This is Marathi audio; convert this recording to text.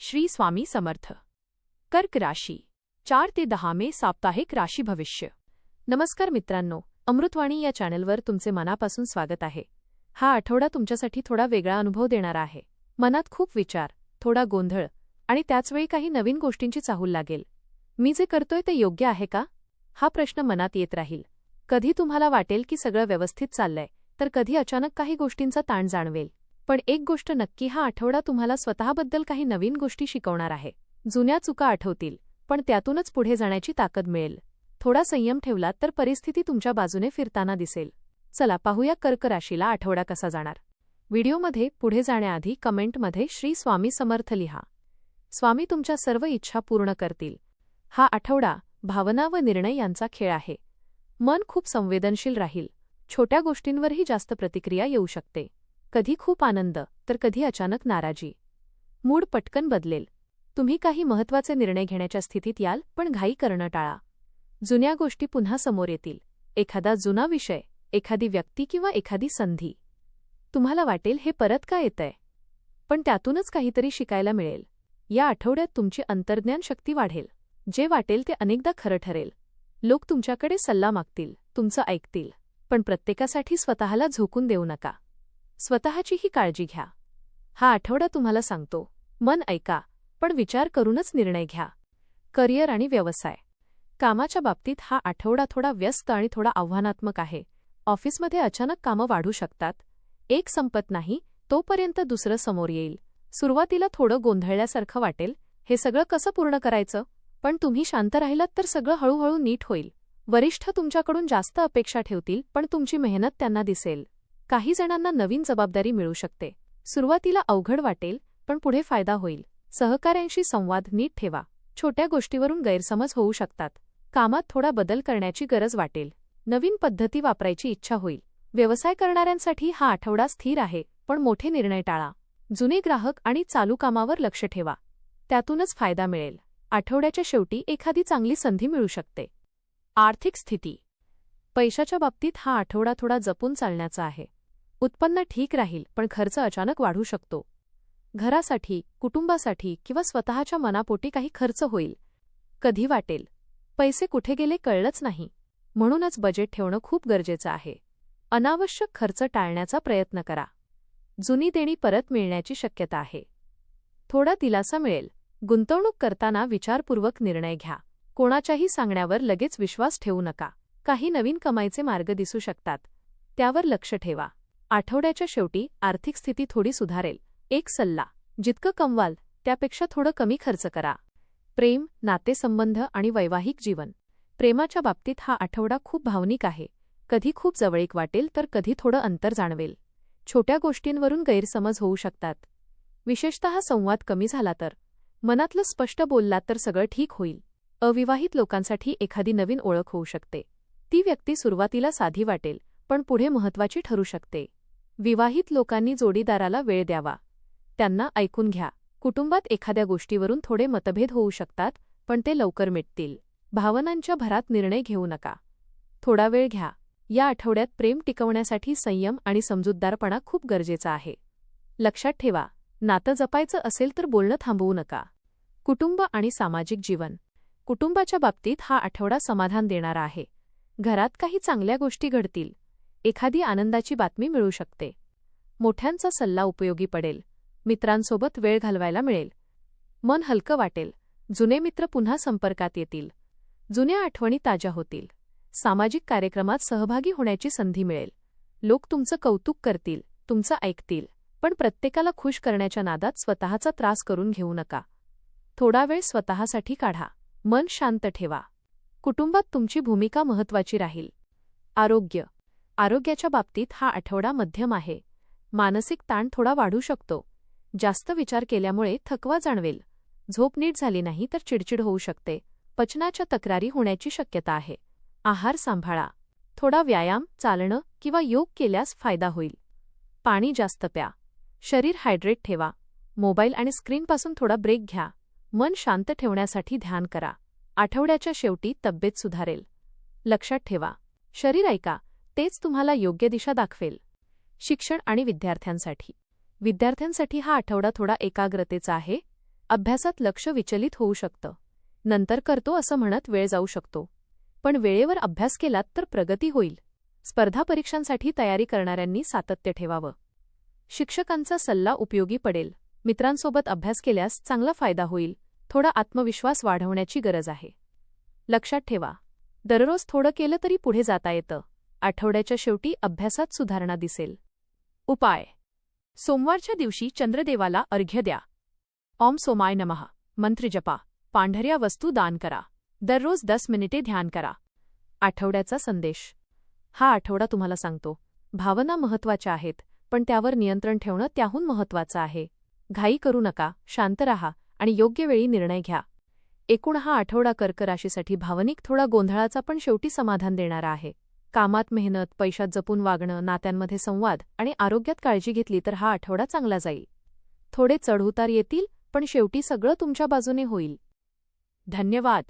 श्री स्वामी समर्थ. कर्क राशी 4 ते 10 मे साप्ताहिक राशी भविष्य. नमस्कार मित्रांनो, अमृतवाणी या चॅनलवर तुमचे मनापासून स्वागत आहे. हा आठवडा तुमच्यासाठी थोडा वेगळा अनुभव देणारा आहे. मनात खूप विचार, थोडा गोंधळ आणि त्याचवेळी काही नवीन गोष्टींची चाहूल लागेल. मी जे करतोय ते योग्य आहे का, हा प्रश्न मनात येत राहील. कधी तुम्हाला वाटेल की सगळं व्यवस्थित चाललंय, तर कधी अचानक काही गोष्टींचा ताण जाणवेल. पण एक गोष्ट नक्की, हा आठवडा तुम्हाला स्वतःबद्दल काही नवीन गोष्टी शिकवणार आहे. जुन्या चुका आठवतील, पण त्यातूनच पुढे जाण्याची ताकद मिळेल. थोडा संयम ठेवलात तर परिस्थिती तुमच्या बाजूने फिरताना दिसेल. चला पाहूया कर्क राशीला आठवडा कसा जाणार. व्हिडिओमध्ये पुढे जाण्याआधी कमेंटमध्ये श्री स्वामी समर्थ लिहा. स्वामी तुमच्या सर्व इच्छा पूर्ण करतील. हा आठवडा भावना व निर्णय यांचा खेळ आहे. मन खूप संवेदनशील राहील. छोट्या गोष्टींवरही जास्त प्रतिक्रिया येऊ शकते. कधी खूप आनंद तर कधी अचानक नाराजी. मूड पटकन बदलेल. तुम्ही काही महत्त्वाचे निर्णय घेण्याच्या स्थितीत याल, पण घाई करणं टाळा. जुन्या गोष्टी पुन्हा समोर येतील. एखादा जुना विषय, एखादी व्यक्ती किंवा एखादी संधी. तुम्हाला वाटेल हे परत का येतंय, पण त्यातूनच काहीतरी शिकायला मिळेल. या आठवड्यात तुमची अंतर्ज्ञान शक्ती वाढेल. जे वाटेल ते अनेकदा खरं ठरेल. लोक तुमच्याकडे सल्ला मागतील, तुमचं ऐकतील, पण प्रत्येकासाठी स्वतःला झोकून देऊ नका. स्वतःचीही काळजी घ्या. हा आठवडा तुम्हाला सांगतो, मन ऐका, पण विचार करूनच निर्णय घ्या. करिअर आणि व्यवसाय. कामाच्या बाबतीत हा आठवडा थोडा व्यस्त आणि थोडा आव्हानात्मक आहे. ऑफिसमध्ये अचानक कामं वाढू शकतात. एक संपत नाही तोपर्यंत दुसरं समोर येईल. सुरुवातीला थोडं गोंधळल्यासारखं वाटेल, हे सगळं कसं पूर्ण करायचं, पण तुम्ही शांत राहिलात तर सगळं हळूहळू नीट होईल. वरिष्ठ तुमच्याकडून जास्त अपेक्षा ठेवतील, पण तुमची मेहनत त्यांना दिसेल. काही जणांना नवीन जबाबदारी मिळू शकते. सुरुवातीला अवघड वाटेल, पण पुढे फायदा होईल. सहकाऱ्यांशी संवाद नीट ठेवा. छोट्या गोष्टीवरून गैरसमज होऊ शकतात. कामात थोडा बदल करण्याची गरज वाटेल. नवीन पद्धती वापरायची इच्छा होईल. व्यवसाय करणाऱ्यांसाठी हा आठवडा स्थिर आहे, पण मोठे निर्णय टाळा. जुने ग्राहक आणि चालू कामावर लक्ष ठेवा. त्यातूनच फायदा मिळेल. आठवड्याच्या शेवटी एखादी चांगली संधी मिळू शकते. आर्थिक स्थिती. पैशाच्या बाबतीत हा आठवडा थोडा जपून चालण्याचा आहे. उत्पन्न ठीक राहील, पण खर्च अचानक वाढू शकतो. घरासाठी, कुटुंबासाठी किंवा स्वतःच्या मनापोटी काही खर्च होईल. कधी वाटेल पैसे कुठे गेले कळलंच नाही. म्हणूनच बजेट ठेवणं खूप गरजेचं आहे. अनावश्यक खर्च टाळण्याचा प्रयत्न करा. जुनी देणी परत मिळण्याची शक्यता आहे. थोडा दिलासा मिळेल. गुंतवणूक करताना विचारपूर्वक निर्णय घ्या. कोणाच्याही सांगण्यावर लगेच विश्वास ठेवू नका. काही नवीन कमाईचे मार्ग दिसू शकतात, त्यावर लक्ष ठेवा. आठवड्याच्या शेवटी आर्थिक स्थिती थोडी सुधारेल. एक सल्ला, जितकं कमवाल त्यापेक्षा थोडं कमी खर्च करा. प्रेम, नातेसंबंध आणि वैवाहिक जीवन. प्रेमाच्या बाबतीत हा आठवडा खूप भावनिक आहे. कधी खूप जवळीक वाटेल तर कधी थोडं अंतर जाणवेल. छोट्या गोष्टींवरून गैरसमज होऊ शकतात. विशेषतः संवाद कमी झाला तर. मनातलं स्पष्ट बोललात तर सगळं ठीक होईल. अविवाहित लोकांसाठी एखादी नवीन ओळख होऊ शकते. ती व्यक्ती सुरुवातीला साधी वाटेल, पण पुढे महत्त्वाची ठरू शकते. विवाहित लोकांनी जोडीदाराला वेळ द्यावा. त्यांना ऐकून घ्या. कुटुंबात एखाद्या गोष्टीवरून थोडे मतभेद होऊ शकतात, पण ते लवकर मिटतील. भावनांच्या भरात निर्णय घेऊ नका. थोडा वेळ घ्या. या आठवड्यात प्रेम टिकवण्यासाठी संयम आणि समजूतदारपणा खूप गरजेचा आहे. लक्षात ठेवा, नातं जपायचं असेल तर बोलणं थांबवू नका. कुटुंब आणि सामाजिक जीवन. कुटुंबाच्या बाबतीत हा आठवडा समाधान देणारा आहे. घरात काही चांगल्या गोष्टी घडतील. एखादी आनंदाची बातमी मिळू शकते. मोठ्यांचा सल्ला उपयोगी पडेल. मित्रांसोबत वेळ घालवायला मिळेल. मन हलकं वाटेल. जुने मित्र पुन्हा संपर्कात येतील. जुन्या आठवणी ताज्या होतील. सामाजिक कार्यक्रमात सहभागी होण्याची संधी मिळेल. लोक तुमचं कौतुक करतील, तुमचं ऐकतील, पण प्रत्येकाला खुश करण्याच्या नादात स्वतःचा त्रास करून घेऊ नका. थोडा वेळ स्वतःसाठी काढा. मन शांत ठेवा. कुटुंबात तुमची भूमिका महत्त्वाची राहील. आरोग्य. आरोग्याच्या बाबतीत हा आठवडा मध्यम आहे. मानसिक ताण थोडा वाढू शकतो. जास्त विचार केल्यामुळे थकवा जाणवेल. झोप नीट झाली नाही तर चिडचिड होऊ शकते. पचनाच्या तक्रारी होण्याची शक्यता आहे. आहार सांभाळा. थोडा व्यायाम, चालणं किंवा योग केल्यास फायदा होईल. पाणी जास्त प्या. शरीर हायड्रेट ठेवा. मोबाईल आणि स्क्रीनपासून थोडा ब्रेक घ्या. मन शांत ठेवण्यासाठी ध्यान करा. आठवड्याच्या शेवटी तब्येत सुधारेल. लक्षात ठेवा, शरीर ऐका, तेच तुम्हाला योग्य दिशा दाखवेल. शिक्षण आणि विद्यार्थ्यांसाठी. विद्यार्थ्यांसाठी हा आठवडा थोडा एकाग्रतेचा आहे. अभ्यासात लक्ष विचलित होऊ शकतं. नंतर करतो असं म्हणत वेळ जाऊ शकतो. पण वेळेवर अभ्यास केलात तर प्रगती होईल. स्पर्धा परीक्षांसाठी तयारी करणाऱ्यांनी सातत्य ठेवावं. शिक्षकांचा सल्ला उपयोगी पडेल. मित्रांसोबत अभ्यास केल्यास चांगला फायदा होईल. थोडा आत्मविश्वास वाढवण्याची गरज आहे. लक्षात ठेवा, दररोज थोडं केलं तरी पुढे जाता येतं. आठवड्याच्या शेवटी अभ्यासात सुधारणा दिसेल. उपाय: सोमवारच्या दिवशी चंद्रदेवाला अर्घ्य द्या. ओम सोमाय नमः मंत्र जपा. पांढऱ्या वस्तू दान करा. दररोज 10 मिनिटे ध्यान करा. आठवड्याचा संदेश: हा आठवडा तुम्हाला सांगतो, भावना महत्त्वाच्या आहेत, पण त्यावर नियंत्रण ठेवणं त्याहून महत्त्वाचं आहे. घाई करू नका, शांत राहा आणि योग्य वेळी निर्णय घ्या. एकूण हा आठवडा कर्क राशीसाठी भावनिक थोडा गोंधळाचा पण शेवटी समाधान देणारा आहे. कामात मेहनत, पैशात जपून वागणं, नात्यांमध्ये संवाद आणि आरोग्यात काळजी घेतली तर हा आठवडा चांगला जाईल. थोडे चढउतार येतील, पण शेवटी सगळं तुमच्या बाजूने होईल. धन्यवाद.